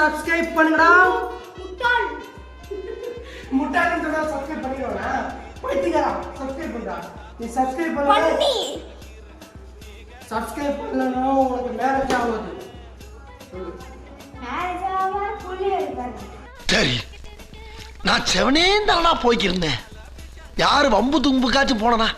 Subscribe பண்ணுங்கடா. முட்டாள் முட்டாள்னு சொன்னா சப்ஸ்கிரைப் பண்ணிடுவானா? பைத்தியக்காரா, சப்ஸ்கிரைப் பண்ணுடா. நீ சப்ஸ்கிரைப் பண்ணல. சப்ஸ்கிரைப் பண்ணலனா உனக்கு மேரேஜ் ஆகாது. மேரேஜ் ஆவா புள்ளி எடுப்பாங்க. சரி, நான் செவனே தானா போய்க்கிருந்தேன். யாரு வம்பு தும்புக்காச்சும் போனனா?